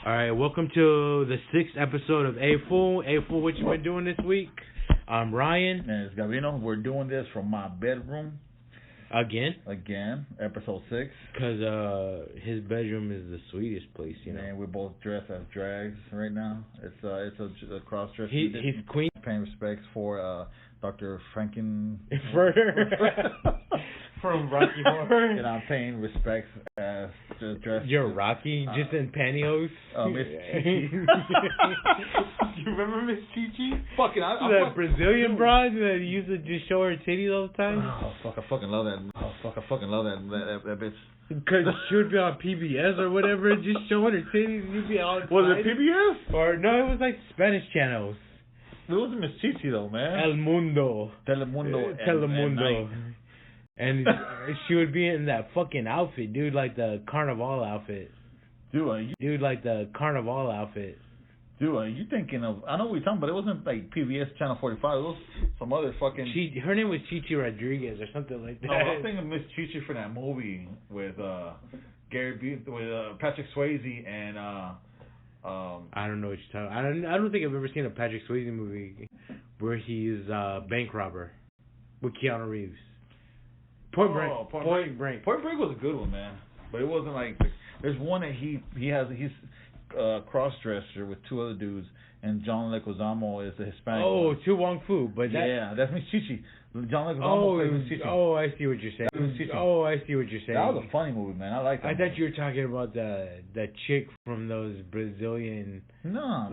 All right, welcome to the 6th episode of A Fool. A Fool, what you been doing this week? I'm Ryan. And it's Gabino. We're doing this from my bedroom. Again, episode 6. Because his bedroom is the sweetest place, you know. And we're both dressed as drags right now. It's a cross-dress. He's queen. Paying respects for Dr. From Rocky Horror. And I'm paying respects as dressed. You're Rocky, just in pantyhose. Miss Chi-Chi. You remember Miss Chi-Chi? Fucking, that Brazilian broad that used to just show her titties all the time. Oh fuck! I fucking love that. That bitch. Because she would be on PBS or whatever, just showing her titties, and you'd be all excited. Was it PBS? Or no, it was like Spanish channels. It wasn't Miss Chi-Chi though, man. El Mundo. Telemundo. And she would be in that fucking outfit, dude, like the carnival outfit. Dude, like the carnival outfit. Dude, you thinking of... I know what you're talking about. It wasn't like PBS Channel 45. It was some other fucking... Her name was Chi-Chi Rodriguez or something like that. No, I was thinking of Miss Chi-Chi for that movie with Patrick Swayze and... I don't know what you're talking about. I don't think I've ever seen a Patrick Swayze movie where he's a bank robber with Keanu Reeves. Point Break. Point Break was a good one, man. But it wasn't like... There's one that he's cross-dresser with two other dudes, and John Leguizamo is the Hispanic one. Tu Wong Fu. But that's Miss Chi-Chi. John Leguizamo plays Miss Chi-Chi. Oh, I see what you're saying. That was a funny movie, man. I like that. I thought you were talking about the chick from those Brazilian talk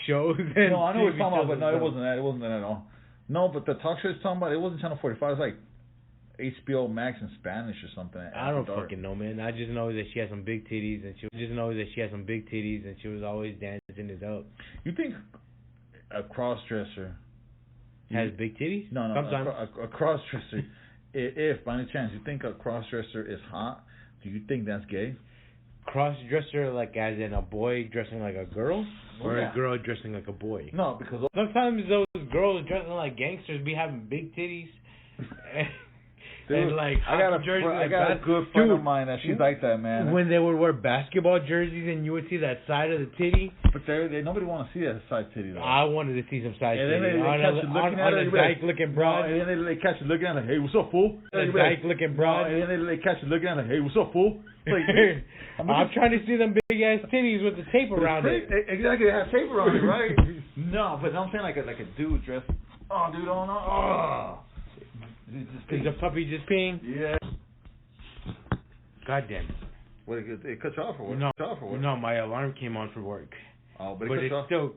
shows. No, I know what you're talking about, but no, it wasn't that. It wasn't that at all. No, but the talk show you're talking about, it wasn't Channel 45. It was like HBO Max in Spanish or something. I don't fucking know, man. I just know that she has some big titties, and she was always dancing it up. You think a cross-dresser has big titties? No. Sometimes. A cross-dresser, if by any chance you think a cross-dresser is hot, do you think that's gay? Cross-dresser, like as in a boy dressing like a girl, or a girl dressing like a boy? No, because sometimes those girls dressing like gangsters be having big titties. Dude, and like I got a good friend of mine that she's like that, man. When they would wear basketball jerseys and you would see that side of the titty. But nobody want to see that side titty though. I wanted to see some side titty. And then they catch you looking at her. Dyke looking broad. And then they catch you looking at her like, hey, what's up, fool? Dyke looking broad. And then they catch you looking at her like, hey, what's up, fool? Like, I'm trying to see them big ass titties with the tape around it. Exactly, they have tape around it, right? No, but I'm saying like a dude dressed. Oh, dude, Is the puppy just peeing? Yeah. God damn it. What, it cut you off or what? No, my alarm came on for work. Oh, but it still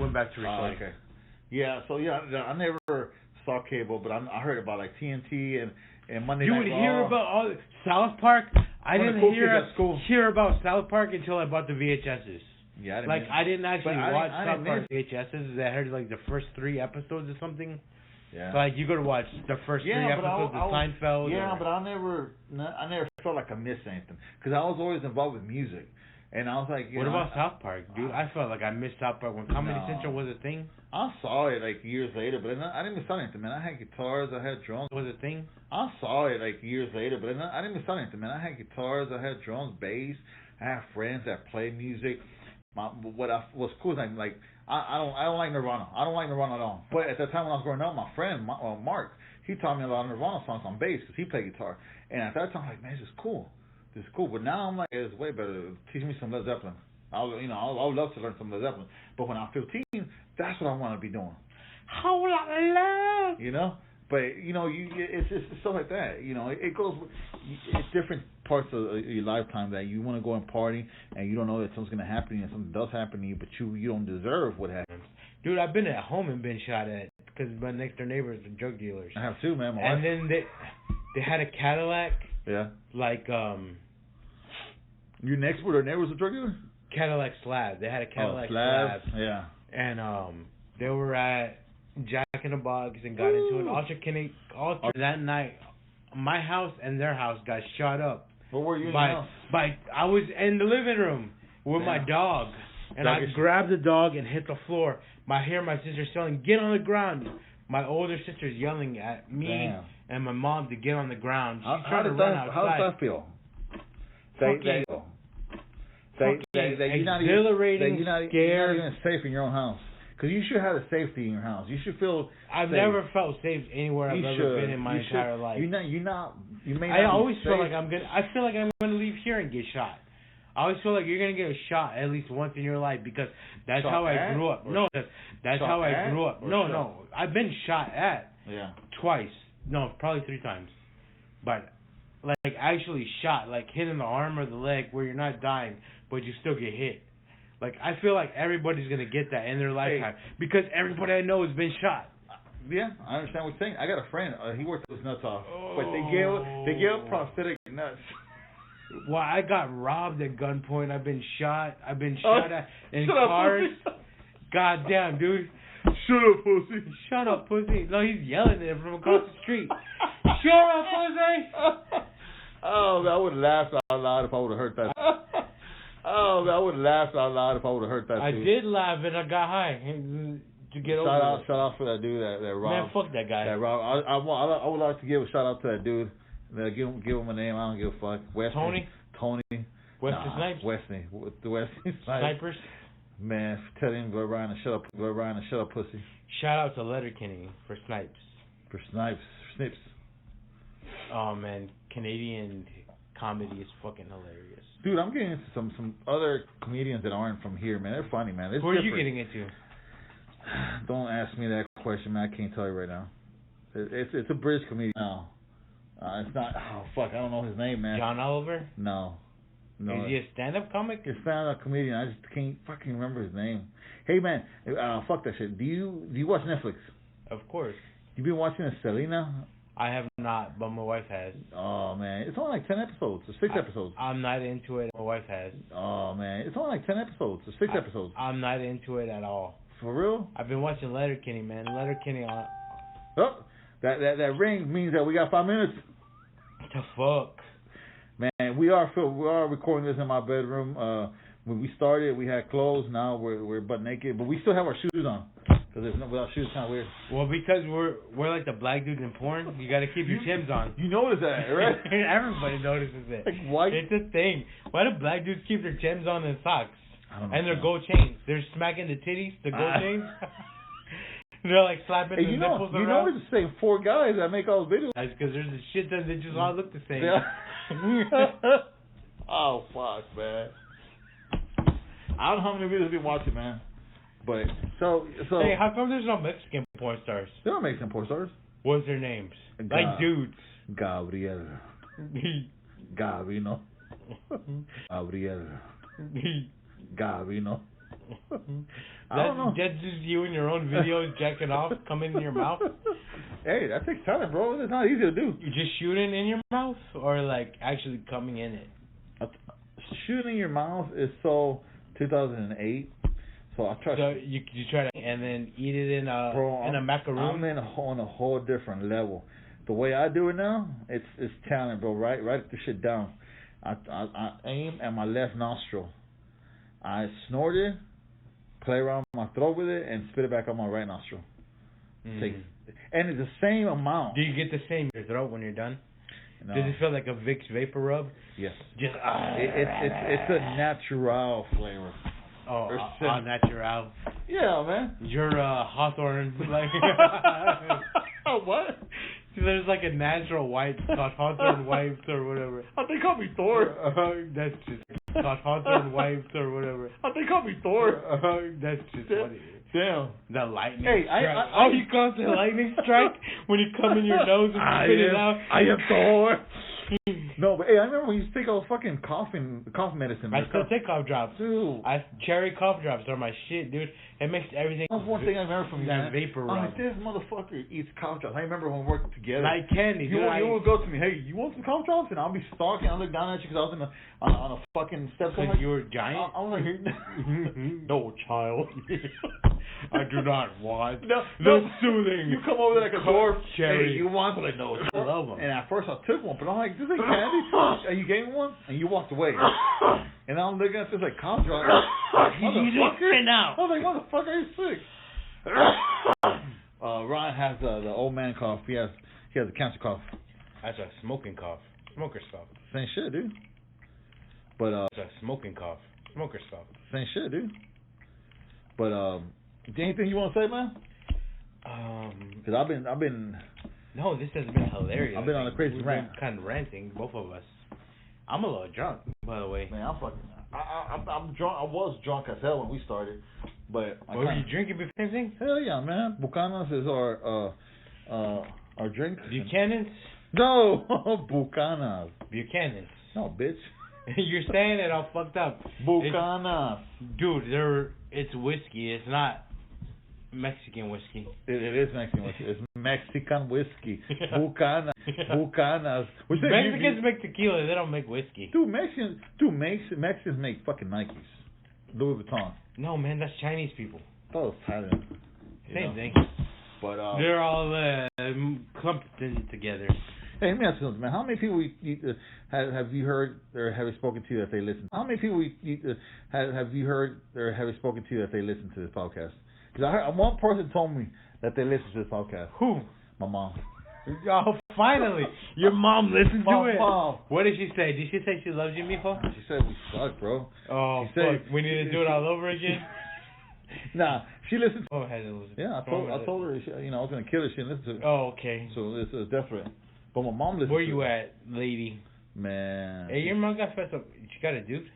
went back to recording. Okay. Yeah, so I never saw cable, but I heard about like TNT and Monday Night Raw. You would hear about all South Park? I didn't hear about South Park until I bought the VHSs. Yeah, I didn't actually watch South Park VHSs. I heard like the first 3 episodes or something. Yeah. So, like, you go to watch the first 3 episodes of Seinfeld. Yeah, but I never felt like I missed anything. Because I was always involved with music. And I was like, what about South Park, dude? I felt like I missed South Park when Comedy Central was a thing. I saw it, like, years later, but I didn't miss out anything, man. I had guitars, I had drums. Was a thing? I saw it, like, years later, but I didn't miss out anything, man. I had guitars, I had drums, bass. I had friends that played music. What's cool is like I don't like Nirvana. I don't like Nirvana at all. But at that time when I was growing up, my friend Mark, he taught me a lot of Nirvana songs on bass because he played guitar. And at that time, I'm like, man, this is cool. But now I'm like, it's way better. Teach me some Led Zeppelin. I would love to learn some Led Zeppelin. But when I'm 15, that's what I want to be doing. Whole lot of love. You know. But it's stuff like that. It goes. It's different parts of your lifetime that you want to go and party, and you don't know that something's gonna happen, and something does happen to you, but you don't deserve what happens. Dude, I've been at home and been shot at because my next door neighbors are drug dealers. I have too, man. And then they had a Cadillac. Yeah. Like Your next door neighbors a drug dealer? Cadillac Slab. They had a Cadillac Slab. Yeah. And they were at Jack in the Box and got into an alternate that night. My house and their house got shot up. What were you in the house? I was in the living room with my dog, and I grabbed the dog and hit the floor. My sister yelling, "Get on the ground!" My older sister's yelling at me and my mom to get on the ground. She's trying to run outside. How does that feel? exhilarating, you're not even safe in your own house. Because you should have a safety in your house. You should feel I've safe. never felt safe anywhere I've ever been in my entire life. You may not. I always feel like I'm gonna leave here and get shot. I always feel like you're gonna get a shot at least once in your life because that's how I grew up. No, that's how I grew up. No, I've been shot at. Yeah. Twice. No, probably 3 times. But like actually shot, like hit in the arm or the leg where you're not dying, but you still get hit. Like I feel like everybody's gonna get that in their lifetime because everybody I know has been shot. Yeah, I understand what you're saying. I got a friend. He worked his nuts off, but they gave prosthetic nuts. Well, I got robbed at gunpoint. I've been shot. I've been shot at in cars. God damn, dude. Shut up, pussy. Shut up, pussy. No, he's yelling at him from across the street. Shut up, pussy. Oh, man, I would have laughed out loud if I would have heard that. Oh, man, I would have laughed out loud if I would have heard that. I did laugh and I got high to get over it. Shout out for that dude that robbed. Man, fuck that guy. That robbed. I would like to give a shout out to that dude. Give him a name. I don't give a fuck. Wesley. Tony. Wesley Snipes. Wesley. The Wesley Snipers. Man, tell him go around and shut up. Go around and shut up, pussy. Shout out to Letterkenny for Snipes. For Snips. Oh man, Canadian comedy is fucking hilarious. Dude, I'm getting into some other comedians that aren't from here, man. They're funny, man. Who are you getting into? Don't ask me that question, man. I can't tell you right now. It's a British comedian. No. It's not. Oh, fuck. I don't know his name, man. John Oliver? No. Is he a stand-up comic? He's a stand-up comedian. I just can't fucking remember his name. Hey, man. Fuck that shit. Do you watch Netflix? Of course. You been watching Selena? I have not, but my wife has. Oh, man. It's only like 10 episodes or 6 episodes. I'm not into it. My wife has. Oh, man. It's only like 10 episodes or 6 episodes. I'm not into it at all. For real? I've been watching Letterkenny, man. Letterkenny on... Oh, that ring means that we got 5 minutes. What the fuck? Man, we are recording this in my bedroom. When we started, we had clothes. Now we're butt naked, but we still have our shoes on. Because without shoes, kind of weird. Well, because we're like the black dudes in porn. You got to keep your Timbs on. You notice that, right? Everybody notices it. Like why? It's a thing. Why do black dudes keep their Timbs on and socks? I don't know. And their gold chains. They're smacking the titties, the gold chains. They're like slapping the nipples around. You know, there's the same 4 guys that make all the videos. That's because there's a shit that they just all look the same. Yeah. Oh, fuck, man. I don't know how many videos you've been watching, man. But, so... Hey, how come there's no Mexican porn stars? There are Mexican porn stars. What's their names? Like dudes. Gabriel. Gabino. Gabriel. Gabino. I don't know. That's just you in your own videos jacking off, coming in your mouth? Hey, that takes talent, bro. It's not easy to do. You just shooting in your mouth or like actually coming in it? Shooting in your mouth is so 2008. So I try. So you try to and then eat it in a macaroon. I'm on a whole different level. The way I do it now, it's talent, bro. Write the shit down. I aim at my left nostril. I snort it, play around my throat with it, and spit it back on my right nostril. And it's the same amount. Do you get the same in your throat when you're done? No. Does it feel like a Vicks vapor rub? Yes. Just it's a natural flavor. Oh, natural. Yeah, man. You're Hawthorne. Like what? There's like a natural wipe called Hawthorne wipes or whatever. I think call me Thor. That's just called Hawthorne wipes or whatever. I think call me Thor. That's just funny. Damn. The lightning strike. you call it the lightning strike when you come in your nose and spit it out? I am Thor. No, but hey, I remember when you used to take all fucking cough medicine. I still take cough drops. Dude. Cherry cough drops are my shit, dude. It makes everything. That's one thing I remember from you. That vapor rub. This motherfucker eats cough drops. I remember when we worked together. Like candy, dude. You would go to me, hey, you want some cough drops? And I'll be stalking. I'll look down at you because I was on a fucking step. Because you were giant? I was like, no, child. I do not want the soothing. You come over there like a dwarf. Cherry. Hey, you want? I'm like, no. I love them. And at first I took one, but I'm like, this ain't candy. And you gave me one, and you walked away. And I'm looking at this like cough drop. You just right now. I was like, motherfucker, are you sick? Ryan has the old man cough. He has a cancer cough. That's a smoking cough. Smoker's cough. Same shit, dude. But it's a smoking cough. smoker stuff. Same shit, dude. But anything you want to say, man? Because I've been. No, this has been hilarious. I've been on a crazy rant. Kind of ranting, both of us. I'm a little drunk, by the way. Man, I'm drunk. I was drunk as hell when we started, but What were you drinking before anything? Hell yeah, man. Bucanas is our drink. Buchanan's? No, Bucanas. Buchanan's. No, bitch. You're saying it all fucked up. Bucanas. Dude, it's whiskey. It's not Mexican whiskey. It is Mexican whiskey. It's Mexican whiskey. Bucanas. Mexicans make tequila. They don't make whiskey. Dude, Mexicans make fucking Nikes. Louis Vuitton. No, man, that's Chinese people. That was Thailand. Same thing. But they're all clumped in together. Hey, let me ask you something, man. How many people have you heard or have you spoken to that they listen? How many people have you heard or have you spoken to that they listen to this podcast? Because I heard one person told me that they listen to this podcast. Who? My mom. Oh, finally, your mom listened to it. Mom. What did she say? Did she say she loves you, mijo? She said we suck, bro. Oh, she said, fuck. We need to do it all over again. Nah, she listened. Oh, had to listen. Yeah, I told her. I was gonna kill her. She didn't listen to it. Oh, okay. So it's a death threat. But my mom listened. Where to you it. at, lady? Man. Hey, your mom got fessed up. She got a dude.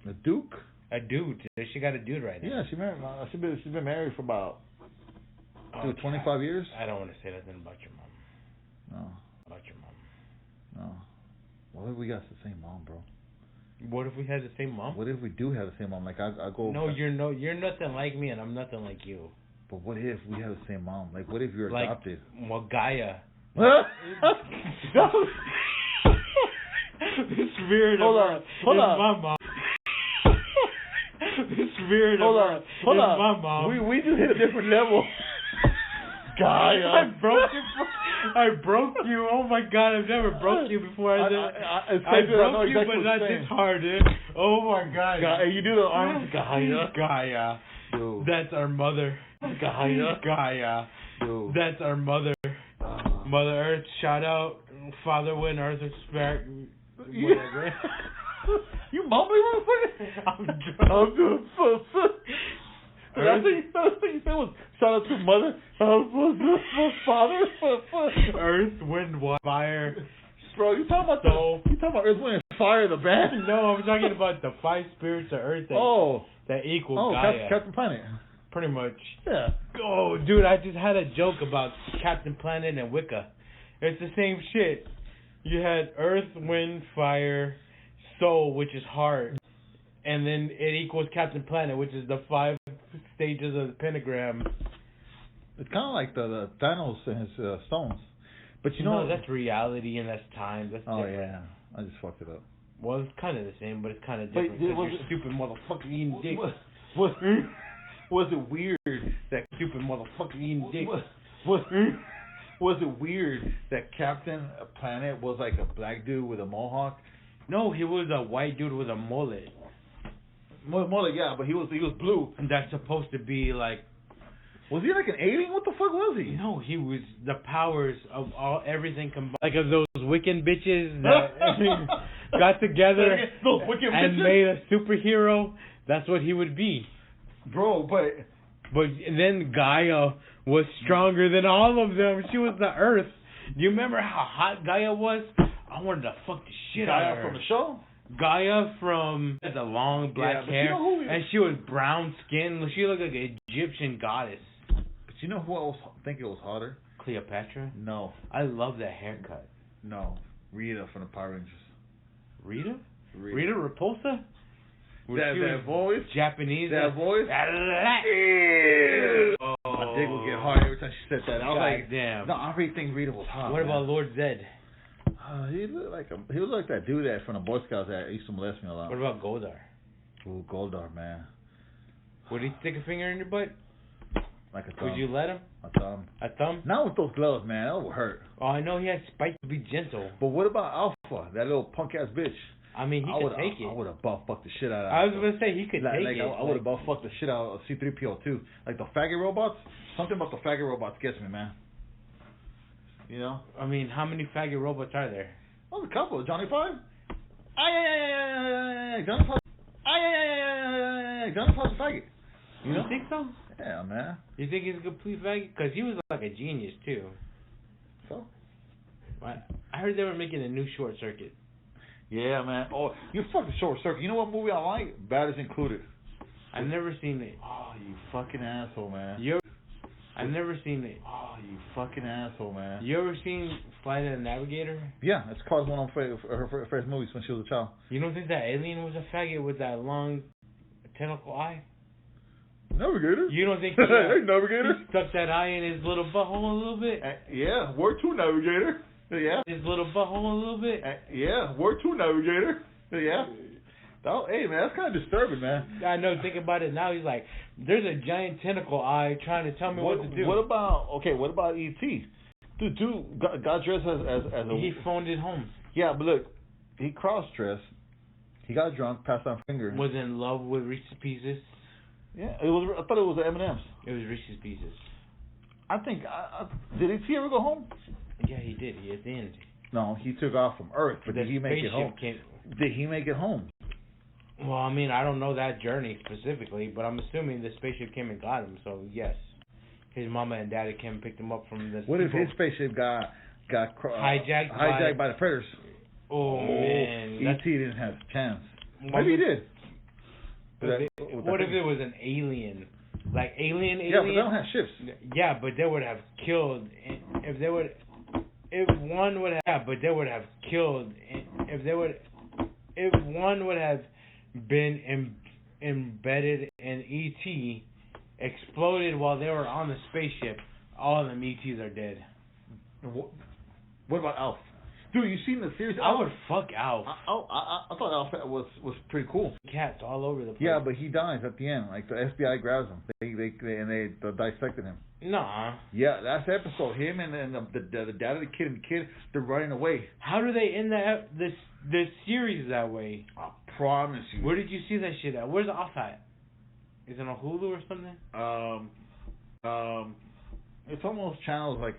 A duke? A dude. She got a dude right now. Yeah, she married. She's been married for about 25 years. I don't want to say nothing about your mom. No. About your mom. No. What if we got the same mom, bro? What if we had the same mom? What if we do have the same mom? Like I go. No, you're nothing like me, and I'm nothing like you. But what if we have the same mom? Like, what if you're like, adopted? Well, Gaia. The spirit of Earth is my mom. The spirit of Earth is my mom. We just hit a different level. Gaia. I broke you. Oh my God, I've never broke you before. I broke you, but not this hard, dude. Oh my God. Gaia, you do the arms. Gaia. Gaia. Dude. That's our mother. Gaia. Gaia. Dude. That's our mother. Mother Earth, shout out. Father Wind, Earth Respect. Whatever. You mumbling, motherfucker? I'm drunk. That's what you said was shout out to mother, father, Earth, Wind, Fire. Bro, you talking about Earth, Wind, and Fire, the band? No, I'm talking about the 5 spirits of Earth that equal Gaia. Captain Planet. Pretty much. Yeah. Oh, dude, I just had a joke about Captain Planet and Wicca. It's the same shit. You had Earth, Wind, Fire, Soul, which is heart. And then it equals Captain Planet, which is the 5 stages of the pentagram. It's kind of like the Thanos and his stones. But No, that's reality and that's time. That's different. Yeah. I just fucked it up. Well, it's kind of the same, but it's kind of different. Wait, you're stupid motherfucker eating dick. Was it weird that stupid motherfucker eating dick? Was it weird that Captain Planet was like a black dude with a mohawk? No, he was a white dude with a mullet. Mullet, yeah, but he was blue. And that's supposed to be like. Was he like an alien? What the fuck was he? No, he was the powers of everything combined. Like of those Wiccan bitches that got together and made a superhero. That's what he would be. Bro, but then Gaia was stronger than all of them. She was the Earth. Do you remember how hot Gaia was? I wanted to fuck the shit out of her. Gaia from the show? Gaia from the long black hair, and she was brown skin. She looked like an Egyptian goddess. But you know who else I think it was hotter? Cleopatra? No. I love that haircut. No. Rita from the Power Rangers. Rita Repulsa? That voice? Japanese. That voice? My dick would get hard every time she said that. I was like, damn. No, I really think Rita was hot. What about Lord Zed? He looked like that dude that from the Boy Scouts that used to molest me a lot. What about Goldar? Ooh, Goldar, man. Would he stick a finger in your butt? Like a thumb. Would you let him? A thumb. A thumb? Not with those gloves, man. That would hurt. Oh, I know he has spikes to be gentle. But what about Alpha? That little punk ass bitch. I mean, he could take it. I would have buff fucked the shit out of. I was gonna say he could take it. I would have buff fucked the shit out of C-3PO too. Like the faggot robots. Something about the faggot robots gets me, man. You know. I mean, how many faggot robots are there? Oh, a couple. Johnny Five. Johnny Five. Yeah, Johnny Claw's a faggot. You think so? Yeah, man. You think he's a complete faggot? Because he was like a genius, too. So? I heard they were making a new Short Circuit. Yeah, man. Oh, you fucking Short Circuit. You know what movie I like? Bad is Included. I've never seen it. Oh, you fucking asshole, man. I've never seen it. Oh, you fucking asshole, man. You ever seen Flight of the Navigator? Yeah, it's called one of her first movies when she was a child. You don't think that alien was a faggot with that long tentacle eye? Navigator? You don't think hey, Navigator? he stuck that eye in his little butthole a little bit? Yeah, word to Navigator. Yeah. His little butthole a little bit? Yeah, word to Navigator. Yeah. Hey, man, that's kind of disturbing, man. I know, think about it now. He's like, there's a giant tentacle eye trying to tell me what to do. What about E.T.? Dude, got dressed as a... He phoned it home. Yeah, but look, he cross-dressed. He got drunk, passed on finger. Was in love with Reese's Pieces. Yeah, I thought it was the M&Ms. It was Reese's Pieces. I think, did E.T. ever go home? Yeah, he did. He at the end. No, he took off from Earth, but did he make it home? Did he make it home? Well, I mean, I don't know that journey specifically, but I'm assuming the spaceship came and got him, so yes. His mama and daddy came and picked him up from the... What if his spaceship got hijacked by the predators? Oh, man. E.T. didn't have a chance. Maybe he did. What if it was an alien? Like alien? Yeah, but they don't have ships. Yeah, but they would have killed... If one would have been embedded in E.T., exploded while they were on the spaceship, all of them E.T.s are dead. What about Alf? Dude, you seen the series? I would fuck Alf. I thought Alf was pretty cool. Cats all over the place. Yeah, but he dies at the end. Like the FBI grabs him. They dissected him. Nah. Yeah, that's the episode. Him and the dad of the kid, they're running away. How do they end the series that way? I promise you. Where did you see that shit at? Where's Alf at? Is it on Hulu or something? It's almost channels like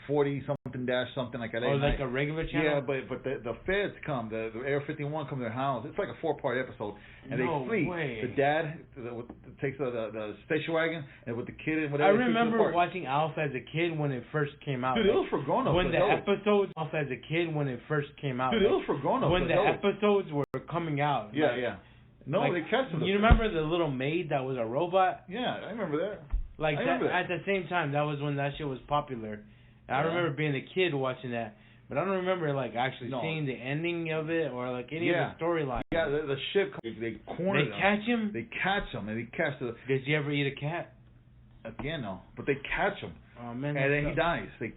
40 something dash something like that. Oh, like a regular channel? Yeah, but the feds come, the Air 51 come to their house. It's like a 4-part episode, and they flee. Way. The dad takes the station wagon and with the kid and whatever. I remember watching Alf as a kid when it first came out. Dude, it was for grown-ups. When the episodes Alf as a kid when it first came out. Dude, it was for grown-ups. When the episodes were coming out. Yeah, yeah. No, they catch them. You remember the little maid that was a robot? Yeah, I remember that. Like that, at the same time, that was when that shit was popular. And I remember being a kid watching that, but I don't remember actually seeing the ending of it or any of the storyline. Yeah, the ship they corner them. They catch him. They catch him, and they catch the. Did you ever eat a cat? Again, no, but they catch him. Oh man! And then he dies. The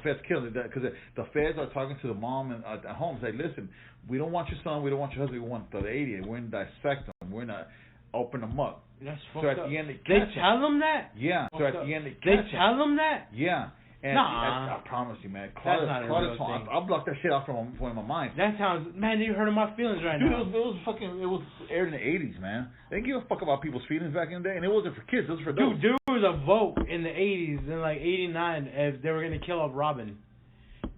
feds kill him because the feds are talking to the mom and at home. Say, listen, we don't want your son, we don't want your husband, we want the lady. We're gonna dissect them. We're gonna open them up. That's fucked up. So at the end they tell them that. Yeah. So at the end they tell them that. Yeah. And I promise you, man. That's not a real thing. I'll block that shit off from my mind. That sounds, man, you're hurting my feelings right now. Dude, it was aired in the 80s, man. They didn't give a fuck about people's feelings back in the day, and it wasn't for kids, it was for adults. Dude, there was a vote in the 80s, in 89, if they were going to kill off Robin.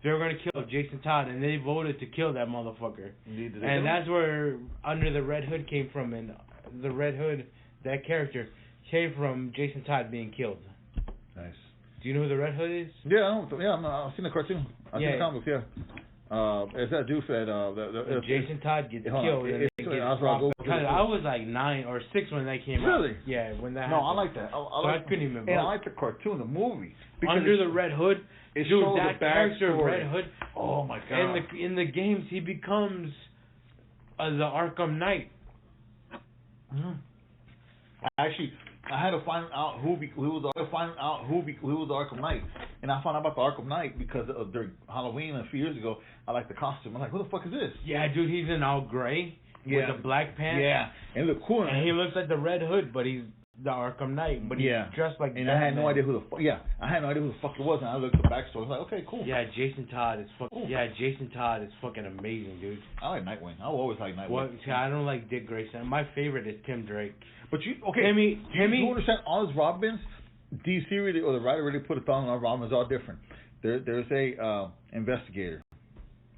They were going to kill Jason Todd, and they voted to kill that motherfucker. And that's where Under the Red Hood came from, and the Red Hood, that character, came from Jason Todd being killed. Nice. Do you know who the Red Hood is? Yeah, I've seen the cartoon. I've seen the comics, it's that dude that Jason Todd gets killed. I was like 9 or 6 when that came out. Really? Yeah, when that happened. I like that. I couldn't even vote. And I like the cartoon, the movie. Under the Red Hood. It shows that character, Red Hood. Oh my god. In the games, he becomes the Arkham Knight. Actually, I had to find out who was the Arkham Knight, and I found out about the Arkham Knight because during Halloween a few years ago, I liked the costume. I'm like, who the fuck is this? Yeah, dude, he's in all gray with the black pants. Yeah, and look cool. And he looks like the Red Hood, but he's the Arkham Knight, but he's dressed like. And I had no idea who the fuck. Yeah, I had no idea who the fuck it was, and I looked at the backstory. I was like, okay, cool. Yeah, Jason Todd is fucking. Yeah, Jason Todd is fucking amazing, dude. I like Nightwing. I always like Nightwing. Well, I don't like Dick Grayson. My favorite is Tim Drake. But you Timmy. You understand? All his Robins, DC really, or the writer really put a thumb on Robins. All different. There's a investigator.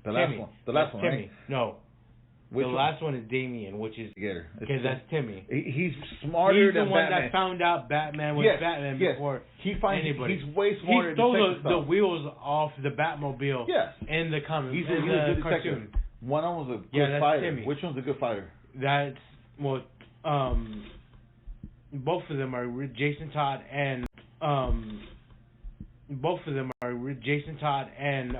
The last one. Timmy. Right? No. Which the one? last one is Damien, which is Gator. because that's Timmy. He's smarter He's the than one Batman. that found out Batman was Batman before anybody. He's way smarter. He stole than the wheels off the Batmobile. Yes. In the comic. He's in a the good cartoon. detective. One of them was a good Yeah, that's fighter. Timmy. Which one's a good fighter? That's both of them are Jason Todd and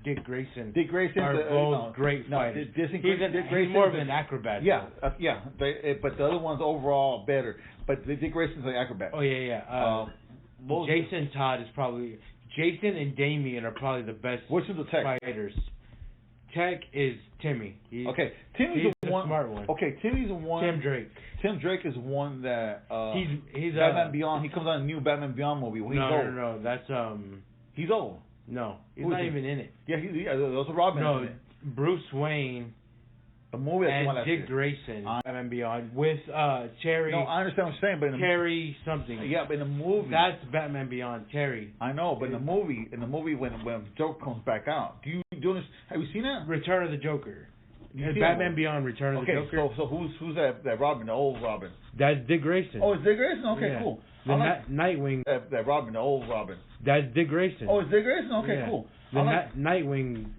Dick Grayson. Dick Grayson are both great fighters. He's more of an acrobat. Yeah, but the other one's overall better. But Dick Grayson's an acrobat. Oh yeah. Jason Todd is probably Jason and Damien are probably the best. Which is the tech fighters? Tech is Timmy. Timmy's the one. Smart one. Okay, Timmy's the one. Tim Drake is one that he's Batman Beyond. He comes on a new Batman Beyond movie. When he's old. No, that's He's old. No, he's not even in it. Yeah, there's a Robin in it. Bruce Wayne. The movie and Dick Grayson, Batman Beyond with Terry. No, I understand what you're saying, but in Terry something. Yeah, but in the movie, that's Batman Beyond. Terry. I know, but in the movie when Joker comes back out, have you seen that? Return of the Joker. Batman Beyond, Return of the Joker. Okay, so who's that Robin, the old Robin? That's Dick Grayson. Oh, it's Dick Grayson. Okay, cool. Nightwing. That Robin, the old Robin. That's Dick Grayson. Oh, it's Dick Grayson. Okay, cool. Nightwing.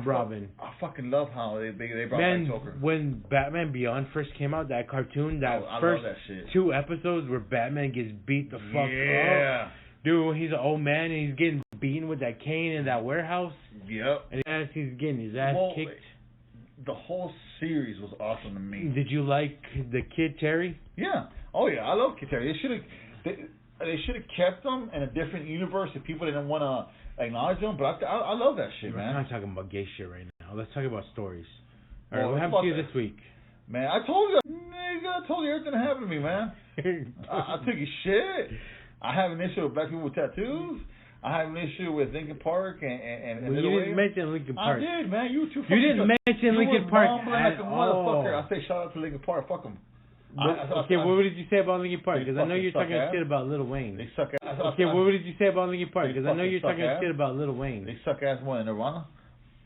Robin. I fucking love how they brought back Joker. When Batman Beyond first came out, that cartoon, first 2 episodes where Batman gets beat the fuck up. Dude, he's an old man and he's getting beaten with that cane in that warehouse. Yep. And he's getting his ass kicked. The whole series was awesome to me. Did you like the kid Terry? Yeah. Oh yeah, I love Kid Terry. They should have kept him in a different universe if people didn't want to acknowledge them, but I love that shit, man. We're not talking about gay shit right now. Let's talk about stories. All right, what happened to you this week? Man, I told you, nigga. I told you everything that happened to me, man. I took your shit. I have an issue with black people with tattoos. I have an issue with Linkin Park and well, you didn't mention Linkin Park. I did, man. You were too. You didn't mention Linkin Park like a motherfucker. I say shout out to Linkin Park. Fuck them. Okay, what did you say about Linkin Park? Because I know you're talking shit about Lil Wayne. They suck ass. Okay, what did you say about Linkin Park? Because I know you're talking shit about Lil Wayne. They suck ass more than Nirvana.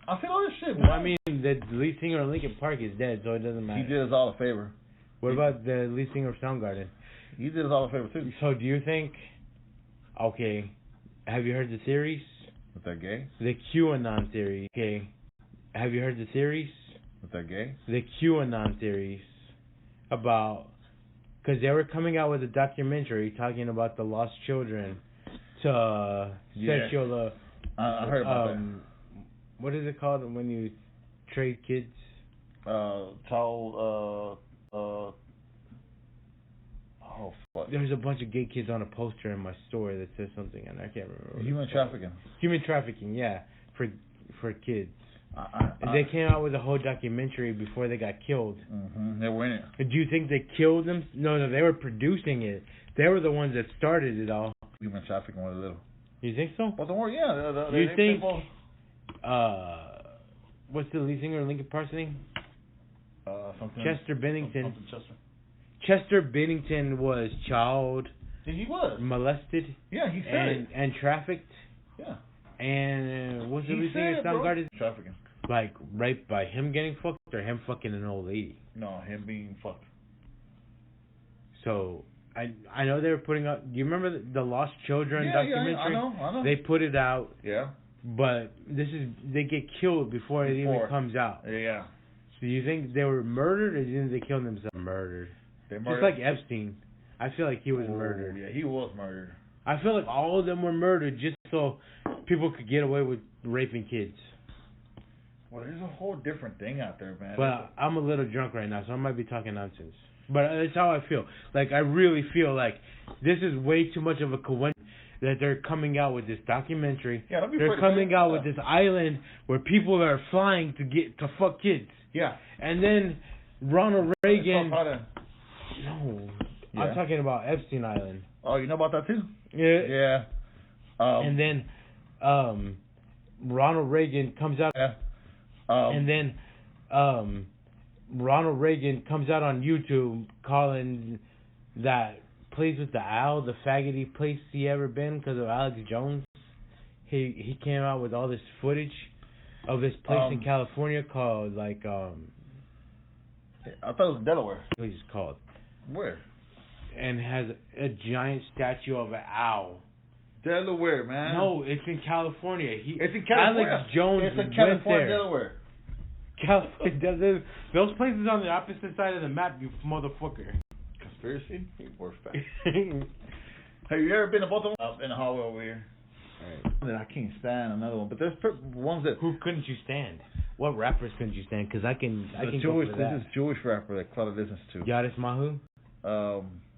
I said all this shit, man. Well, I mean, the lead singer of Linkin Park is dead, so it doesn't matter. He did us all a favor. What about the lead singer of Soundgarden? He did us all a favor, too. So do you think... Okay, have you heard the theories? Is that gay? The QAnon theory. Okay, have you heard the theories? Is that gay? The QAnon theories about... Because they were coming out with a documentary talking about the lost children to sexual... I heard about that. What is it called when you trade kids? Oh, fuck. There's a bunch of gay kids on a poster in my store that says something, and I can't remember. Human trafficking. Human trafficking, yeah, for kids. And they came out with a whole documentary before they got killed. Mm-hmm. They were in it. Do you think they killed them? No, they were producing it. They were the ones that started it all. Human trafficking was a little. You think so? Well, don't worry, yeah. You think, what's the lead singer of Linkin Park's name? Chester Bennington. Chester Bennington was he was molested. Yeah, he said it. And trafficked. Yeah. And what's the lead singer of Soundgarden? Trafficking. Like raped by him getting fucked or him fucking an old lady? No, him being fucked. So I know they were putting out. Do you remember the Lost Children documentary? Yeah, I know. They put it out. Yeah. But they get killed before it even comes out. Yeah. So do you think they were murdered, or do you think they killed themselves? Murdered. Just like Epstein. I feel like he was murdered. Yeah, he was murdered. I feel like all of them were murdered just so people could get away with raping kids. Well, there's a whole different thing out there, man. But I'm a little drunk right now, so I might be talking nonsense. But that's how I feel. Like, I really feel like this is way too much of a coincidence that they're coming out with this documentary. Yeah, they're coming out with this island where people are flying to fuck kids. Yeah. And then Ronald Reagan... No. Yeah. I'm talking about Epstein Island. Oh, you know about that too? Yeah. Yeah. And then Ronald Reagan comes out. Yeah. And then Ronald Reagan comes out on YouTube calling that place with the owl the faggoty place he ever been because of Alex Jones. He came out with all this footage of this place in California called like I thought it was in Delaware. It's called. Where? And has a giant statue of an owl. Delaware, man. No, it's in California. It's in California. Alex Jones it's in went California, there. Delaware. California. Those places on the opposite side of the map, you motherfucker. Conspiracy? We're fat. Have you ever been to both of them? Up in the hallway over here. Right. I can't stand another one, but there's ones that. Who couldn't you stand? What rappers couldn't you stand? Because I can Jewish. Go for that. This is Jewish rapper that Cloud listens to. Yadis Mahu.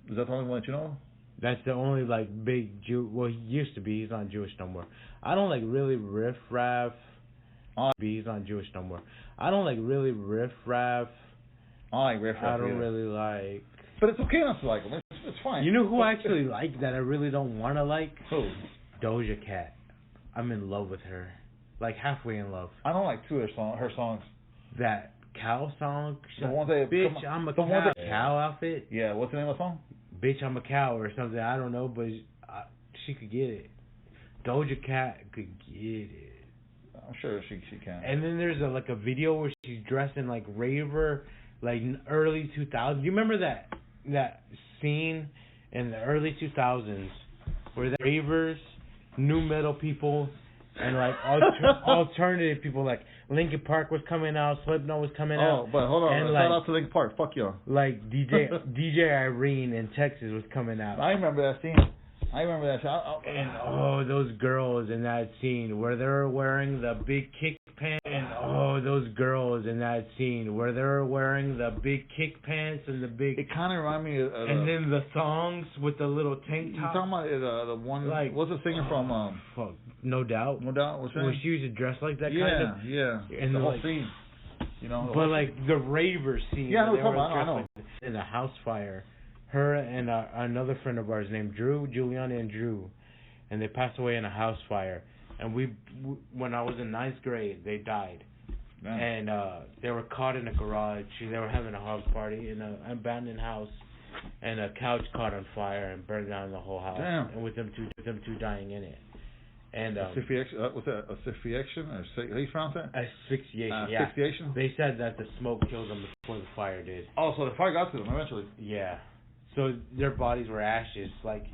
Is that the only one that you know? That's the only like big Jew. Well, he used to be. He's not Jewish no more. I don't like really riff raff. He's not Jewish no more. I don't like really riff raff. I like riff raff. I don't really like. But it's okay not to like them. It's fine. You know who I actually like that I really don't want to like? Who? Doja Cat. I'm in love with her. Like halfway in love. I don't like two of her songs. That cow song? The one that Bitch, I'm a cow. Cow outfit? Yeah, what's the name of the song? Bitch, I'm a cow or something. I don't know, but she could get it. Doja Cat could get it. I'm sure she can. And then there's a video where she's dressed in like raver, like early 2000s. Do you remember that scene in the early 2000s where the ravers, new metal people, and like alternative people, like Linkin Park was coming out, Slipknot was coming out. Oh, but hold on, and shout out to Linkin Park. Fuck y'all. Like DJ Irene in Texas was coming out. I remember that scene. And those girls in that scene where they're wearing the big kick pants. And those girls in that scene where they're wearing the big kick pants and the big. It kind of reminded me of. And then the thongs with the little tank top. You talking about the one? Like, what's the singer from? Fuck, No Doubt. No Doubt. What's that? Where she used to dress like that kind of. Yeah. And the whole scene. You know. But like the raver scene. Yeah, I know. Like in a house fire. Her and another friend of ours named Drew, Juliana and Drew, and they passed away in a house fire. And when I was in 9th grade, they died. Man. And they were caught in a garage. They were having a house party in an abandoned house, and a couch caught on fire and burned down the whole house. Damn. And with them two dying in it. And asphyxiation. What's that? Asphyxiation or how you pronounce that? Asphyxiation. Yeah. Asphyxiation. They said that the smoke killed them before the fire did. Oh, so the fire got to them eventually. Yeah. So their bodies were ashes. Like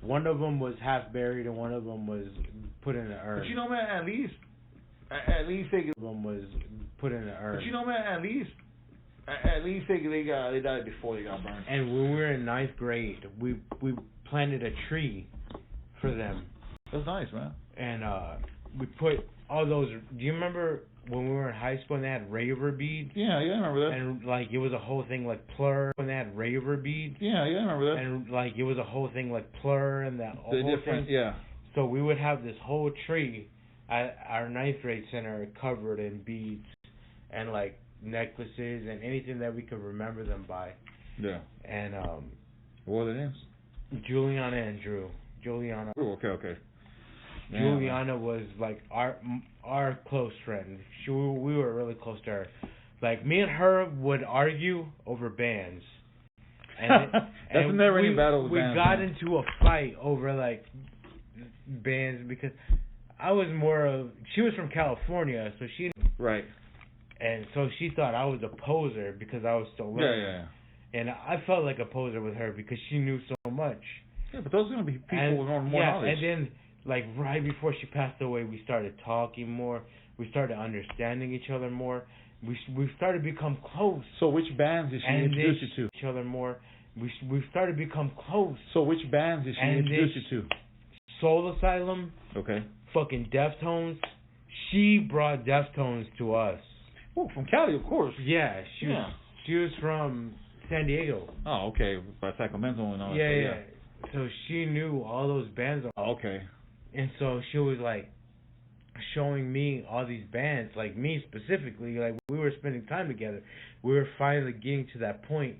one of them was half buried and one of them was put in an urn. But you know, man, at least they one was put in an urn. But you know, man, at least they died before they got burned. And when we were in 9th grade, we planted a tree for them. That's nice, man. And we put all those. Do you remember when we were in high school and they had raver beads? Yeah, I remember that. And like it was a whole thing like plur when they had raver beads. Yeah, I remember that. And like it was a whole thing like plur and that whole thing. Yeah. So we would have this whole tree at our 9th grade center covered in beads and like necklaces and anything that we could remember them by. Yeah. And what were their names? Juliana and Drew. Juliana. Oh, okay. Juliana was like our close friend. We were really close to her. Like me and her would argue over bands. And never any battle with bands. We got into a fight over like bands because I was she was from California, so she right. And so she thought I was a poser because I was so little. Yeah. And I felt like a poser with her because she knew so much. Yeah, but those are gonna be people with more knowledge. And then like right before she passed away, we started talking more. We started understanding each other more. We started to become close. So which bands did she introduce you to? Each other more. We started to become close. So which bands did she introduce you to? Soul Asylum. Okay. Fucking Deftones. She brought Deftones to us. Oh, from Cali, of course. Yeah, she was from San Diego. Oh, okay. By Sacramento and all that. Yeah. So she knew all those bands. Oh, okay. And so she was like showing me all these bands, like me specifically, like we were spending time together. We were finally getting to that point.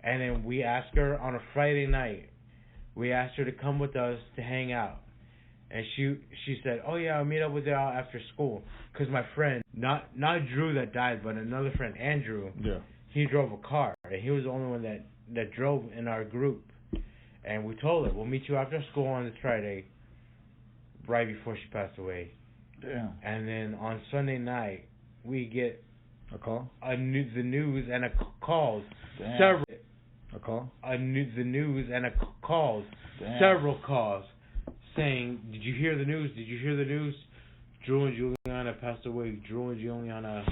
And then we asked her on a Friday night, we asked her to come with us to hang out. And she said, oh yeah, I'll meet up with y'all after school. Because my friend, not Drew that died, but another friend, Andrew, he drove a car. And he was the only one that drove in our group. And we told her, we'll meet you after school on this Friday, right before she passed away. Damn. And then on Sunday night, we get A call? The news and calls. Damn. Several. A call? The news and calls. Damn. Several calls saying, "Did you hear the news? Did you hear the news? Drew and Juliana passed away. Drew and Juliana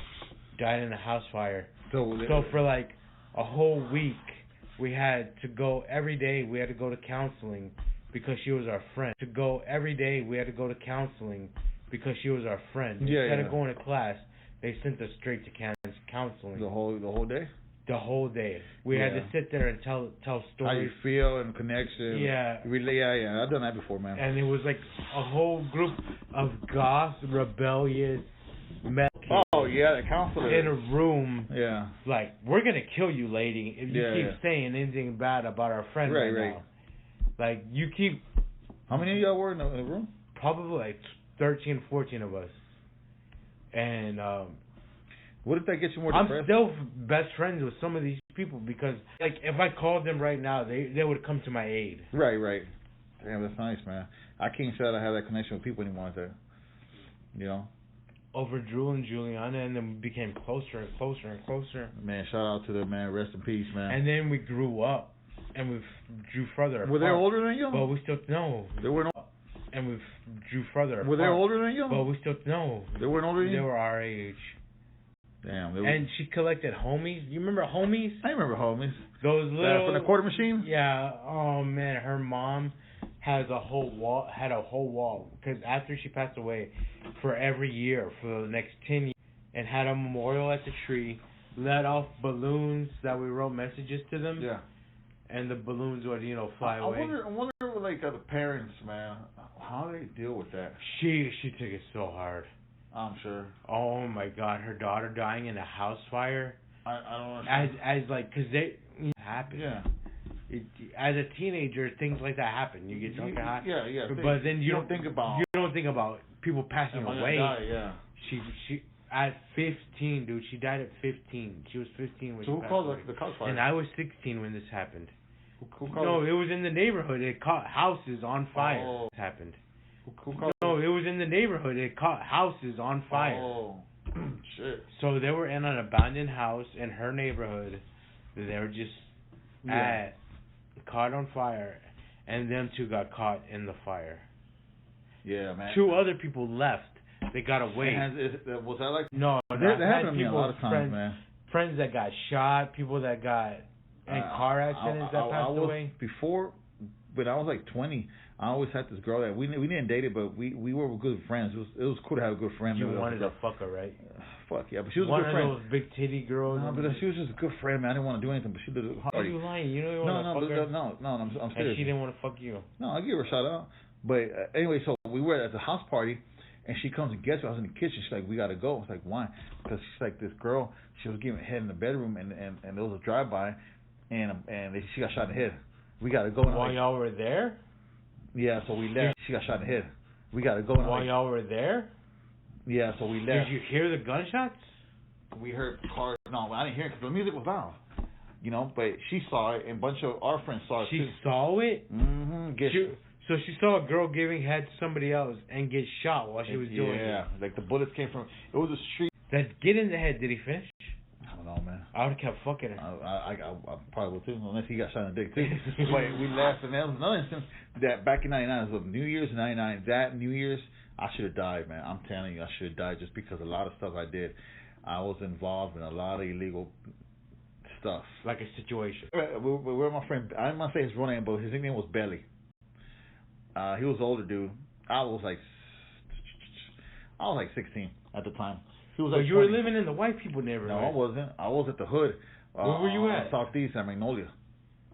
died in a house fire." So for like a whole week, we had to go every day. We had to go to counseling because she was our friend. Every day, we had to go to counseling because she was our friend. Instead of going to class, they sent us straight to counseling. The whole day? The whole day. We had to sit there and tell stories. How you feel and connection. Yeah. Yeah. I've done that before, man. And it was like a whole group of goth, rebellious metal kids. Oh, yeah, the counselor. In a room. Yeah. Like, we're going to kill you, lady, if you keep saying anything bad about our friend right now. Like, you keep... How many of y'all were in the room? Probably like 13, 14 of us. And, what if that gets you more depressed? I'm still best friends with some of these people because, like, if I called them right now, they would come to my aid. Right. Damn, that's nice, man. I can't say that I have that connection with people anymore. Over Drew and Juliana, and then we became closer and closer and closer. Man, shout out to them, man. Rest in peace, man. And then we grew up, and we drew further apart. Were they older than you? But we still They weren't. And we drew further apart. Were they older than you? But we still They weren't older than you? They were our age. Damn. And she collected homies. You remember homies? I remember homies. Those little from the quarter machine. Yeah. Oh man, her mom had a whole wall because after she passed away, for every year for the next 10 years, and had a memorial at the tree, let off balloons that we wrote messages to them. Yeah. And the balloons would fly away. I wonder like the parents, man, how do they deal with that? She took it so hard. I'm sure. Oh my God, her daughter dying in a house fire. I don't understand. As like, cause they happen. Yeah. As a teenager, things like that happen. You get drunk and high. Yeah. But then you don't think about people passing away. Die, yeah. She at 15, dude. She died at 15. She was 15 when she who passed called away. the house fire? And I was 16 when this happened. Who called? No, it was in the neighborhood. It caught houses on fire. Oh. This happened. Who called? No, it was in the neighborhood. It caught houses on fire. Oh, shit. So they were in an abandoned house in her neighborhood. They were just caught on fire, and them two got caught in the fire. Yeah, man. 2 other people left. They got away. Was that like? No, that happened to me a lot of times, man. Friends that got shot, people that got in car accidents that passed away. Before, when I was like 20, I always had this girl that we didn't date it, but we were good friends. It was cool to have a good friend. You wanted to fuck her, right? Fuck yeah, but she was a good friend. One of those big titty girls. No, but she was just a good friend, man. I didn't want to do anything, but she did it hard. Are you lying? You don't want to fuck her? No, I'm serious. And she didn't want to fuck you. No, I'll give her a shout out. But anyway, so we were at the house party, and she comes and gets me. I was in the kitchen. She's like, "We gotta go." I was like, "Why?" Because she's like, this girl. She was giving head in the bedroom, and there was a drive-by, and she got shot in the head. We gotta go. While y'all were there? Yeah, so we left. She got shot in the head. We gotta go. While y'all were there? Yeah, so we left. Did you hear the gunshots? We heard cars. No, I didn't hear it because the music was loud. But she saw it, and a bunch of our friends saw it too. She saw it? Mm-hmm. So she saw a girl giving head to somebody else and get shot while she was doing it. Yeah, like the bullets came from. It was a street. That get in the head. Did he finish? I don't know, man. I would have kept fucking her. I probably would too, unless he got shot in the dick too. But we left, and that was another instance that back in '99, it was New Year's '99. That New Year's, I should have died, man. I'm telling you, I should have died just because a lot of stuff I did. I was involved in a lot of illegal stuff. Like a situation. Where my friend, I'm not saying his real name, but his nickname was Belly. He was an older dude. I was like 16 at the time. He was like. But you 20. were living in the white people neighborhood. No, I wasn't. I was at the hood. Where were you at? Southeast at Magnolia.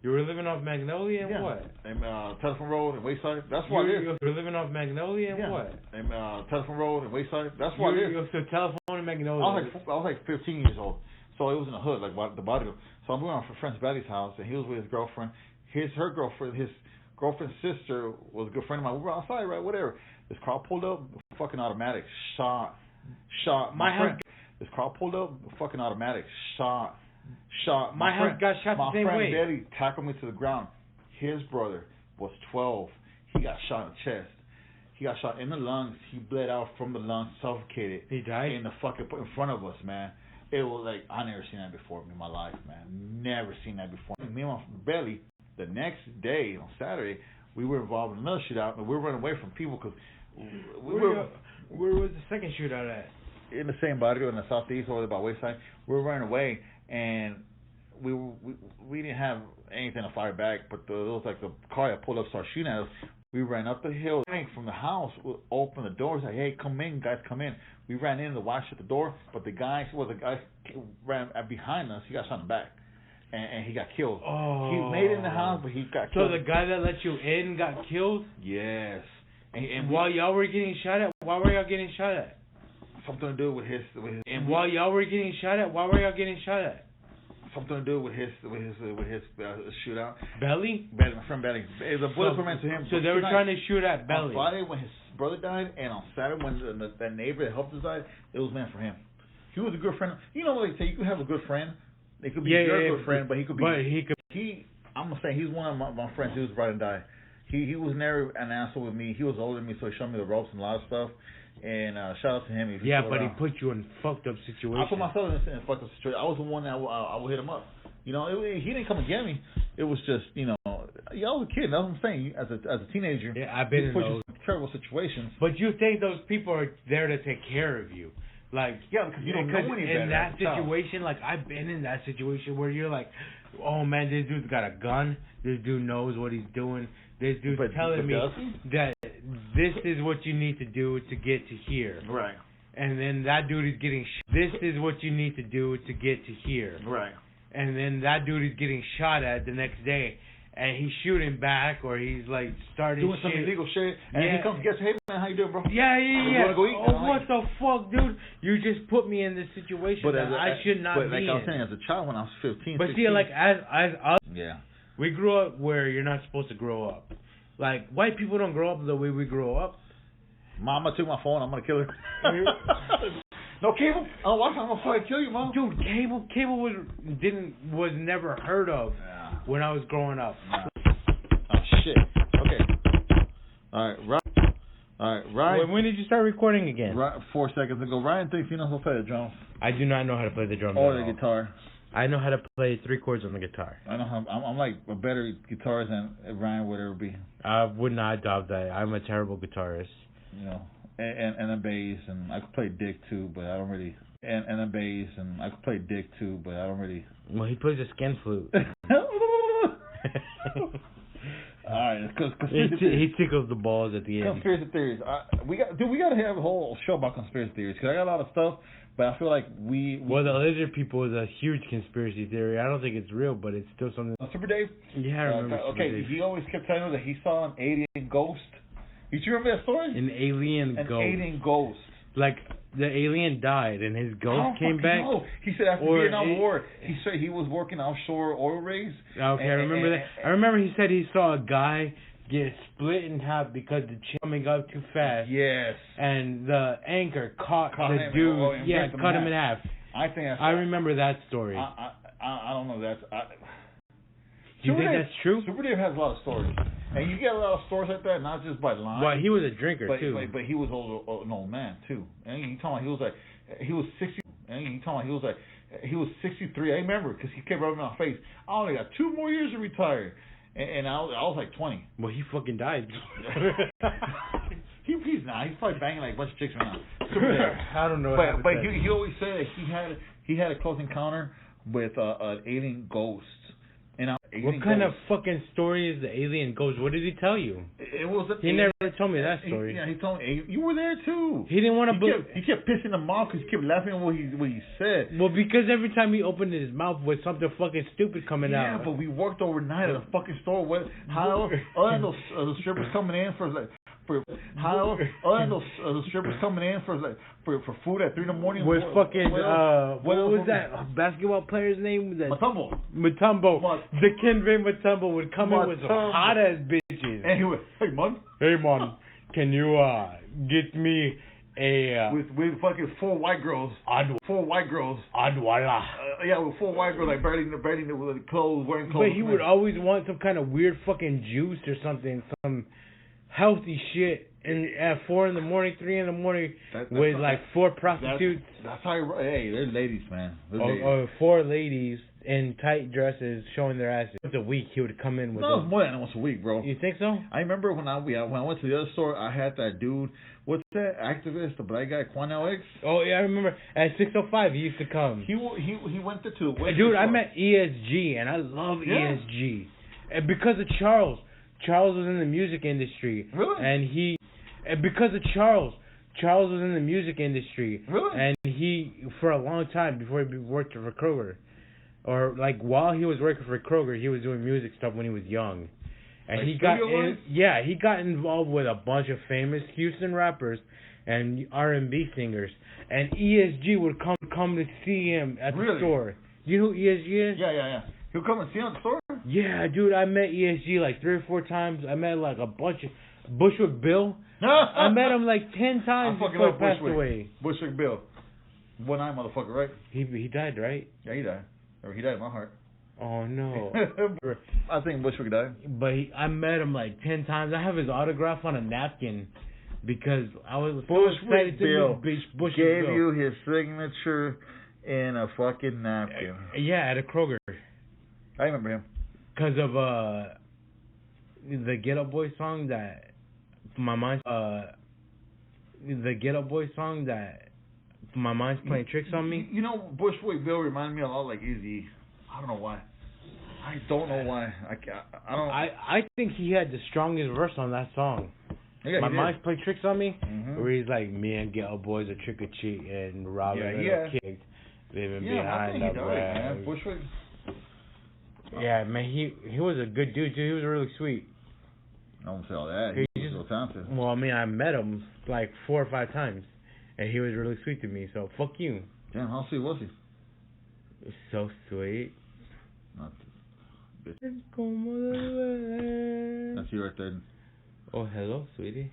You were living off Magnolia and what? And, Telephone Road and Wayside. That's what it is. You were living off Magnolia and what? And, Telephone Road and Wayside. That's what it is. So Telephone and Magnolia. I was like 15 years old. So it was in the hood, like the body. So I'm going on for friend's Betty's house, and he was with his girlfriend. Her girlfriend, his girlfriend's sister was a good friend of mine. We were outside, right? Whatever. This car pulled up, fucking automatic, shot. This car pulled up, fucking automatic, shot. My house got shot the same way. My friend Betty tackled me to the ground. His brother was 12. He got shot in the chest. He got shot in the lungs. He bled out from the lungs, suffocated. He died? In front of us, man. it was like I never seen that before in my life, man. Never seen that before. Me and my belly. The next day on Saturday, we were involved in another shootout, and we were running away from people because where was the second shootout at? In the same barrio in the southeast over there by Wayside. We were running away, and we didn't have anything to fire back, but there was like the car that pulled up started shooting at us. We ran up the hill from the house, we opened the door, said, "Hey, come in, guys, come in." We ran in, the wife shut the door, but the guy ran behind us. He got shot in the back, and he got killed. Oh. He made it in the house, but he got killed. So the guy that let you in got killed? Yes. And while y'all were getting shot at, why were y'all getting shot at? Something to do with his. And while y'all were getting shot at, why were y'all getting shot at? Something to do with his shootout. Belly? My friend Belly. It was a bullet meant to him. So they were trying to shoot at Belly. On Friday when his brother died, and on Saturday when that neighbor that helped us died, it was meant for him. He was a good friend. You know what they say? You can have a good friend. It could be your good friend, but he could be. I'm gonna say he's one of my friends. He was right and died. He was never an asshole with me. He was older than me, so he showed me the ropes and a lot of stuff. And shout out to him. Yeah, but he put you in fucked up situations. I put myself in a fucked up situation. I was the one that I would hit him up. You know, he didn't come and get me. It was just, I was a kid. That's what I'm saying. As a teenager, yeah, I've been in those terrible situations. But you think those people are there to take care of you? Like, yeah, because you don't know any better. In that situation, like I've been in that situation where you're like, oh man, this dude's got a gun. This dude knows what he's doing. This dude's telling me that this is what you need to do to get to here. Right. And then that dude is getting this is what you need to do to get to here. Right. And then that dude is getting shot at the next day, and he's shooting back, or he's like starting doing some illegal shit, and he comes and gets, "Hey man, how you doing, bro?" Yeah. You wanna go eat? What the fuck, dude? You just put me in this situation that I should not be in. But like I was saying, as a child when I was 15, but 16, see, like as us, yeah, we grew up where you're not supposed to grow up. Like white people don't grow up the way we grow up. Mama took my phone. I'm gonna kill her. No cable. I'm gonna fucking kill you, mom. Dude, cable was never heard of when I was growing up. Oh shit. Okay. All right. When did you start recording again? 4 seconds ago. Ryan thinks he knows how to play the drums. I do not know how to play the drums. Or the guitar. I know how to play 3 chords on the guitar. I know how. I'm like a better guitarist than Ryan would ever be. I would not doubt that. I'm a terrible guitarist. And a bass, and I could play dick too, but I don't really. And a bass, and I could play dick too, but I don't really. Well, he plays a skin flute. All right, he tickles the balls at the end. Conspiracy theories. We got to have a whole show about conspiracy theories because I got a lot of stuff, but I feel like Well, the lizard people is a huge conspiracy theory. I don't think it's real, but it's still something. Super Dave. Yeah, I remember. Okay, Super Dave. he always kept telling us that he saw an alien ghost. Did you remember that story? An alien ghost. Like the alien died and his ghost came back. No, he said after the Vietnam War, he said he was working offshore oil rigs. Okay, I remember that. I remember he said he saw a guy get split in half because the chip coming up too fast. Yes. And the anchor caught the dude. Cut him in half. I remember that story. I don't know that. Do you think that's true? Super Dave has a lot of stories. And you get a lot of stories like that, not just by line. Well, he was a drinker, too. But he was an old man, too. And you talking about he was 60. And you talking about he was 63. I remember, because he kept rubbing my face. I only got 2 more years to retire. And I was like 20. Well, he fucking died. He's not. He's probably banging like a bunch of chicks right now. I don't know. But he always said that he had a close encounter with an alien ghost. What kind of fucking story is the alien ghost? What did he tell you? He never told me that story. He told me you were there too. He didn't want to believe. He kept pissing him off because he kept laughing at what he said. Well, because every time he opened his mouth with something fucking stupid coming out. Yeah, but we worked overnight at a fucking store. How other than those strippers coming in for strippers coming in for food at 3 in the morning. With fucking what was that basketball player's name? Mutombo. The Kenvey Mutombo would come in with some hot ass bitches. And he went, "Hey man, can you get me a with fucking 4 white girls, 4 white girls, Adwala." With 4 white girls like barely with clothes, wearing clothes. But he would always want some kind of weird fucking juice or something, some healthy shit, and at 4 in the morning, 3 in the morning, with like 4 prostitutes. That's how. Hey, they're ladies, man. Or 4 ladies in tight dresses showing their asses. Once a week, he would come in with. No, it was more than once a week, bro. You think so? I remember when I went to the other store, I had that dude. What's that activist, the black guy, Quan X? Oh yeah, I remember. At 605, he used to come. He went to the dude, I met ESG, and I love ESG, and because of Charles. Charles was in the music industry. Really? And because of Charles was in the music industry. Really? And he, for a long time, before he worked for Kroger, or like while he was working for Kroger, he was doing music stuff when he was young. And like he got involved with a bunch of famous Houston rappers and R&B singers. And ESG would come to see him at the store. You know who ESG is? Yeah. He'll come and see him at the store? Yeah, dude, I met ESG like 3 or 4 times. I met like a bunch of Bushwick Bill. I met him like 10 times before he passed away. Bushwick Bill. One eye motherfucker, right? He died, right? Yeah, he died. Or he died in my heart. Oh no. I think Bushwick died. But I met him like 10 times. I have his autograph on a napkin because I was so excited to meet Bushwick gave Bill. you his signature in a fucking napkin. Yeah, at a Kroger. I remember him. Because of the Get Up Boy song that my mind's playing tricks on me. You know, Bushwick Bill reminded me a lot like Eazy. I don't know why. I don't know why. I think he had the strongest verse on that song. Yeah, my mind's playing tricks on me, where he's like, me and Get Up Boys are trick or treat and robbing and kicked, living behind the man. Bushwick. Yeah, man, he was a good dude, too. He was really sweet. I won't say all that. He was so talented. Well, I mean, I met him like 4 or 5 times, and he was really sweet to me, so fuck you. Damn, how sweet was he? So sweet. Not bitch. That's you right there. Oh, hello, sweetie.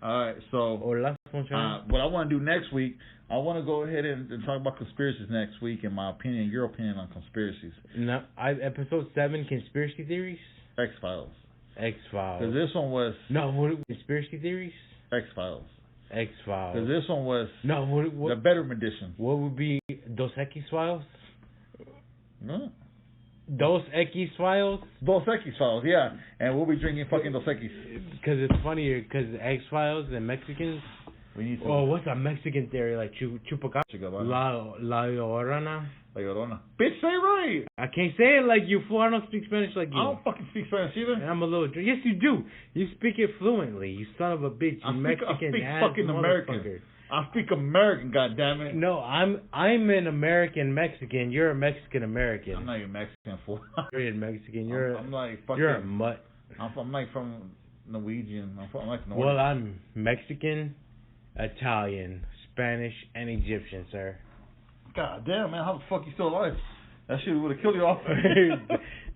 Alright, so Hola, what I want to do next week, I want to go ahead and talk about conspiracies next week, and my opinion, your opinion on conspiracies. No, episode 7, conspiracy theories. X-Files. X-Files. Because this one was conspiracy theories. X-Files. X-Files. Because this one was the better edition. What would be Dos X-Files? No. Dos X-Files? Dos X-Files, yeah. And we'll be drinking fucking Dos X. Because it's funnier, because X-Files and Mexicans. We need to. Oh, what's a Mexican theory? Like chupacabra? La Llorona? La Llorona. Bitch, say right. I can't say it like you, fool. I don't speak Spanish like you. I don't fucking speak Spanish either. And I'm a little... Yes, you do. You speak it fluently. You son of a bitch. You Mexican ass. I speak fucking American. I speak American, goddammit. No, I'm an American Mexican. You're a Mexican American. I'm not even Mexican, fool. You're a Mexican. I'm like fucking... You're a mutt. I'm like from Norwegian. I'm like Norwegian. Well, I'm Mexican, Italian, Spanish, and Egyptian, sir. God damn, man, how the fuck you still alive? That shit would have killed you off.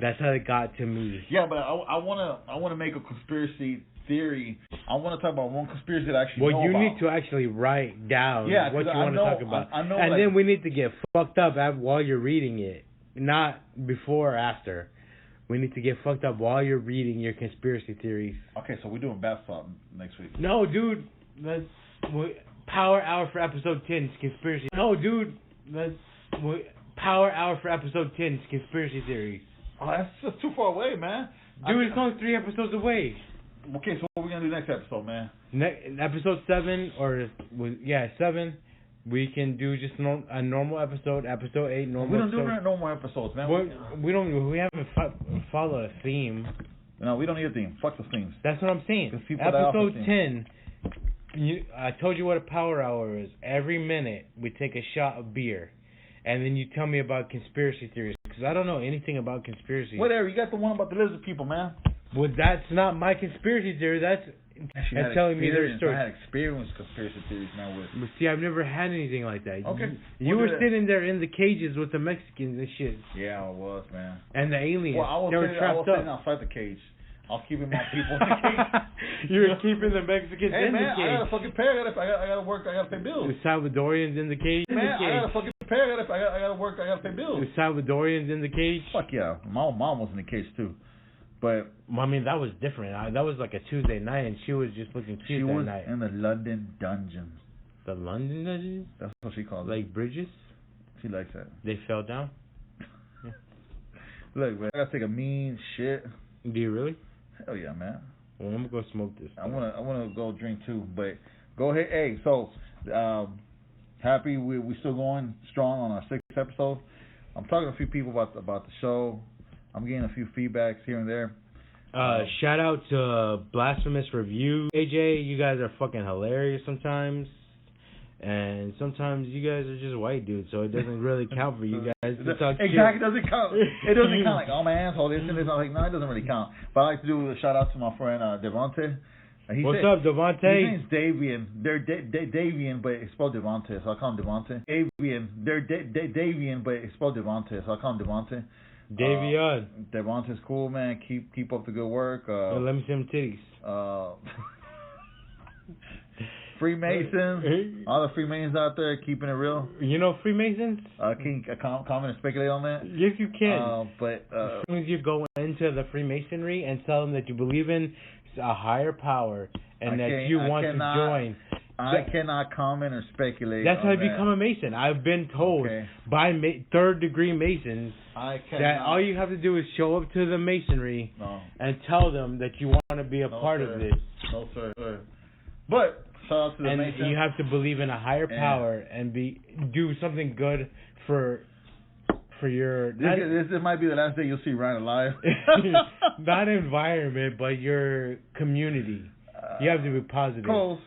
That's how it got to me. Yeah, but I wanna make a conspiracy theory. I want to talk about one conspiracy that I actually know about. Well, you need to actually write down what you want to talk about. I know, and then we need to get fucked up while you're reading it, not before or after. We need to get fucked up while you're reading your conspiracy theories. Okay, so we're doing bath salt next week. No, dude. Power hour for episode 10 conspiracy. No, dude. Power hour for episode 10 conspiracy theories. Oh, that's just too far away, man. Dude, it's only 3 episodes away. Okay, so what are we gonna do next episode, man? Episode 7 7. We can do just a normal episode. Episode 8, normal. We don't do normal episodes, man. We haven't followed a theme. No, we don't need a theme. Fuck the themes. That's what I'm saying. Episode 10. I told you what a power hour is. Every minute we take a shot of beer, and then you tell me about conspiracy theories because I don't know anything about conspiracy. Whatever. You got the one about the lizard people, man. Well, that's not my conspiracy theory. That's telling me their story. I had experience with conspiracy theories, man. But see, I've never had anything like that. Okay. You were sitting there in the cages with the Mexicans and shit. Yeah, I was, man. And the aliens. Well, I was sitting outside the cage. I was keeping my people in the cage. You were keeping the Mexicans in the cage. I gotta fucking pay. I gotta work. I gotta pay bills. The Salvadorians in the cage. Man, I gotta fucking pay. I gotta work. I gotta pay bills. The Salvadorians in the cage. Fuck yeah. My mom was in the cage too. But I mean, that was different. That was like a Tuesday night, and she was just looking cute she that was night. in the London dungeon. The London dungeon? That's what she calls it. Like bridges? She likes that. They fell down? Look, man, I gotta take a mean shit. Do you really? Hell yeah, man. Well, I'm gonna go smoke this. I wanna go drink too, but go ahead. Hey, so happy we still going strong on our 6th episode. I'm talking to a few people about the show. I'm getting a few feedbacks here and there. Shout out to Blasphemous Review. AJ, you guys are fucking hilarious sometimes. And sometimes you guys are just white dudes, so it doesn't really count for you guys to talk shit. Exactly, it doesn't count. It doesn't count like, oh, my asshole, this and this. I'm like, no, it doesn't really count. But I like to do a shout out to my friend Devontae. What's up, Devontae? His name's Davian. They're Davian, but it's spelled Devontae, so I call him Devontae. Davian. They're Davian, but it's spelled Devontae, so I call him Devontae. Davion. Devontae's cool, man. Keep up the good work. Let me see them titties. Freemasons, all the Freemasons out there keeping it real. You know Freemasons? Can you comment and speculate on that? Yes, you can. But as soon as you go into the Freemasonry and tell them that you believe in a higher power and that you want to join. I cannot comment or speculate. That's how you become a Mason. I've been told by third-degree Masons that all you have to do is show up to the Masonry and tell them that you want to be a part of this. No, sir. But shout out to the Masons. And you have to believe in a higher power and do something good for your... This might be the last day you'll see Ryan alive. Not environment, but your community. You have to be positive. Close.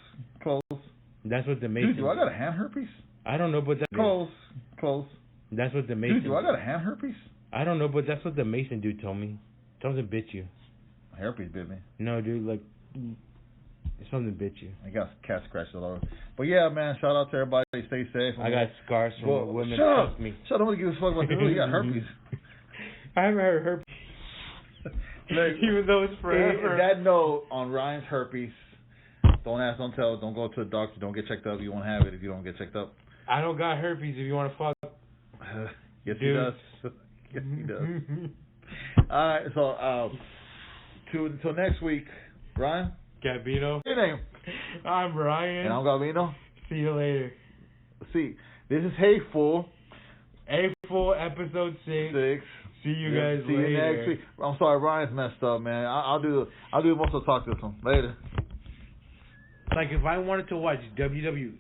That's what the Masons... Dude, do I got a hand herpes? I don't know, but that's... Close. That's what the Masons... Dude, do I got a hand herpes? I don't know, but that's what the Mason dude told me. Something bit you. Herpes bit me. No, dude, like... Something bit you. I got cat scratches all over. But yeah, man, shout out to everybody. Stay safe. I got scars from women fucked me. Shut up. Nobody gives a fuck about this. You got herpes. I haven't heard herpes. Even though it's forever. That note on Ryan's herpes. Don't ask, don't tell, don't go to a doctor, don't get checked up. You won't have it if you don't get checked up. I don't got herpes if you want to fuck. Yes, he does. Yes, he does. Alright, so till next week, Ryan? Gabino. Your name? I'm Ryan. And I'm Gabino. See you later. See, this is Hateful. Hateful, episode 6. See you guys later. See you next week. I'm sorry, Ryan's messed up, man. I'll do most of the talk this one. Later. Like if I wanted to watch WWE